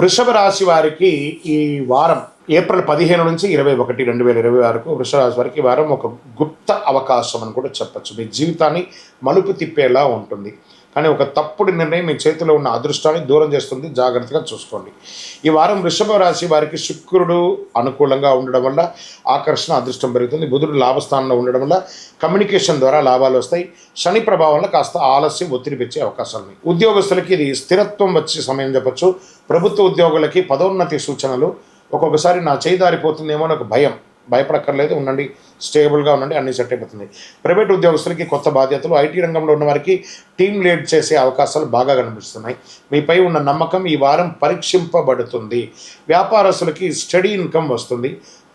వృషభ రాశి వారికి ఈ వారం ఏప్రిల్ 15 నుంచి 21, 2020 వరకు వృషభ రాశి వారికి ఈ వారం ఒక గుప్త అవకాశం అని కూడా చెప్పచ్చు. మీ జీవితాన్ని మలుపు తిప్పేలా ఉంటుంది. కానీ ఒక తప్పుడు నిర్ణయం మీ చేతిలో ఉన్న అదృష్టాన్ని దూరం చేస్తుంది. జాగ్రత్తగా చూసుకోండి. ఈ వారం వృషభ రాశి వారికి శుక్రుడు అనుకూలంగా ఉండడం వల్ల ఆకర్షణ, అదృష్టం పెరుగుతుంది. బుధుడు లాభస్థానంలో ఉండడం వల్ల కమ్యూనికేషన్ ద్వారా లాభాలు వస్తాయి. శని ప్రభావంలో కాస్త ఆలస్యం, ఒత్తిడి పెంచే అవకాశాలు ఉన్నాయి. ఉద్యోగస్తులకి ఇది స్థిరత్వం వచ్చే సమయం చెప్పచ్చు. ప్రభుత్వ ఉద్యోగులకి పదోన్నతి సూచనలు. ఒక్కొక్కసారి నా చేయి దారిపోతుందేమో అని ఒక భయపడక్కర్లేదు. ఉండండి, స్టేబుల్గా ఉండండి, అన్నీ సెట్ అయిపోతుంది. ప్రైవేట్ ఉద్యోగస్తులకి కొత్త బాధ్యతలు, ఐటీ రంగంలో ఉన్న వారికి టీమ్ లీడ్ చేసే అవకాశాలు బాగా కనిపిస్తున్నాయి. మీపై ఉన్న నమ్మకం ఈ వారం పరీక్షింపబడుతుంది. వ్యాపారస్తులకి స్టడీ ఇన్కమ్ వస్తుంది.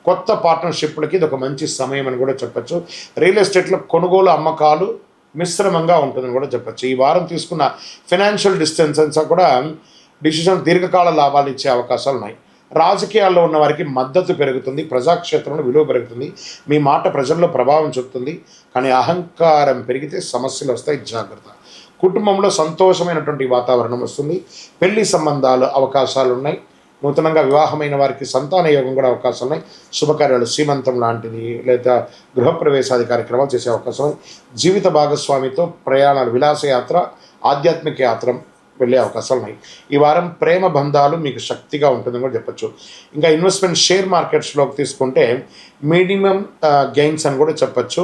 కొత్త పార్ట్నర్షిప్లకి ఇది ఒక మంచి సమయం అని కూడా చెప్పచ్చు. రియల్ ఎస్టేట్లో కొనుగోలు, అమ్మకాలు మిశ్రమంగా ఉంటుందని కూడా చెప్పచ్చు. ఈ వారం తీసుకున్న ఫైనాన్షియల్ డిస్టెన్సెస్ కూడా దీర్ఘకాల లాభాలు ఇచ్చే అవకాశాలు ఉన్నాయి. రాజకీయాల్లో ఉన్న వారికి మద్దతు పెరుగుతుంది. ప్రజాక్షేత్రంలో విలువ పెరుగుతుంది. మీ మాట ప్రజల్లో ప్రభావం చూపుతుంది. కానీ అహంకారం పెరిగితే సమస్యలు వస్తాయి, జాగ్రత్త. కుటుంబంలో సంతోషమైనటువంటి వాతావరణం వస్తుంది. పెళ్లి సంబంధాలు అవకాశాలు ఉన్నాయి. నూతనంగా వివాహమైన వారికి సంతాన యోగం కూడా అవకాశాలు ఉన్నాయి. శుభకార్యాలు, సీమంతం లాంటిది లేదా గృహప్రవేశాది కార్యక్రమాలు చేసే అవకాశం. జీవిత భాగస్వామితో ప్రయాణాలు, విలాసయాత్ర, ఆధ్యాత్మిక యాత్ర వెళ్ళే అవకాశాలు ఉన్నాయి. ఈ వారం ప్రేమ బంధాలు మీకు శక్తిగా ఉంటుందని కూడా చెప్పచ్చు. ఇంకా ఇన్వెస్ట్మెంట్ షేర్ మార్కెట్స్లోకి తీసుకుంటే మినిమం గెయిన్స్ అని కూడా చెప్పచ్చు.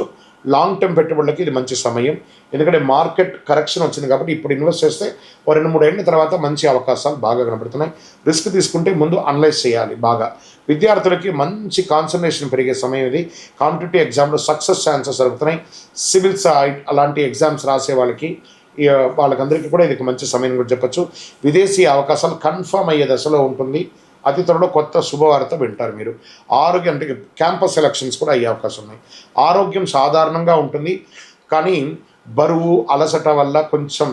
లాంగ్ టర్మ్ పెట్టుబడులకి ఇది మంచి సమయం. ఎందుకంటే మార్కెట్ కరెక్షన్ వచ్చింది కాబట్టి ఇప్పుడు ఇన్వెస్ట్ చేస్తే 2-3 ఏళ్ళ తర్వాత మంచి అవకాశాలు బాగా కనబడుతున్నాయి. రిస్క్ తీసుకుంటే ముందు అనలైజ్ చేయాలి బాగా. విద్యార్థులకి మంచి కాన్సన్ట్రేషన్ పెరిగే సమయం ఇది. కాంపిటేటివ్ ఎగ్జామ్లో సక్సెస్ ఛాన్సెస్ జరుగుతున్నాయి. సివిల్ అలాంటి ఎగ్జామ్స్ రాసే వాళ్ళకందరికీ కూడా ఇది మంచి సమయం కూడా చెప్పచ్చు. విదేశీ అవకాశాలు కన్ఫర్మ్ అయ్యే దశలో ఉంటుంది. అతి త్వరలో కొత్త శుభవార్త వింటారు మీరు. ఆరోగ్యం అంటే క్యాంపస్ సెలక్షన్స్ కూడా అయ్యే అవకాశం ఉన్నాయి. ఆరోగ్యం సాధారణంగా ఉంటుంది, కానీ బరువు, అలసట వల్ల కొంచెం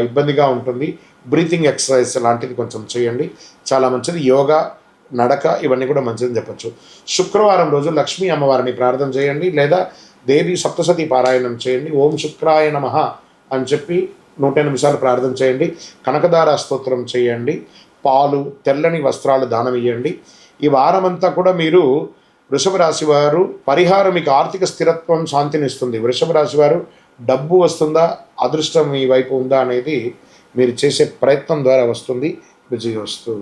ఇబ్బందిగా ఉంటుంది. బ్రీతింగ్ ఎక్సర్సైజ్ లాంటిది కొంచెం చేయండి, చాలా మంచిది. యోగా, నడక ఇవన్నీ కూడా మంచిదని చెప్పచ్చు. శుక్రవారం రోజు లక్ష్మీ అమ్మవారిని ప్రార్థన చేయండి లేదా దేవి సప్తసతి పారాయణం చేయండి. ఓం శుక్రాయ నమః అని చెప్పి 108 సార్లు ప్రార్థన చేయండి. కనకదార స్తోత్రం చేయండి. పాలు, తెల్లని వస్త్రాలు దానం ఇవ్వండి. ఈ వారమంతా కూడా మీరు వృషభ రాశి వారు పరిహారం మీకు ఆర్థిక స్థిరత్వం, శాంతినిస్తుంది. వృషభ రాశి వారు డబ్బు వస్తుందా, అదృష్టం మీ వైపు ఉందా అనేది మీరు చేసే ప్రయత్నం ద్వారా వస్తుంది. విజయోస్తు.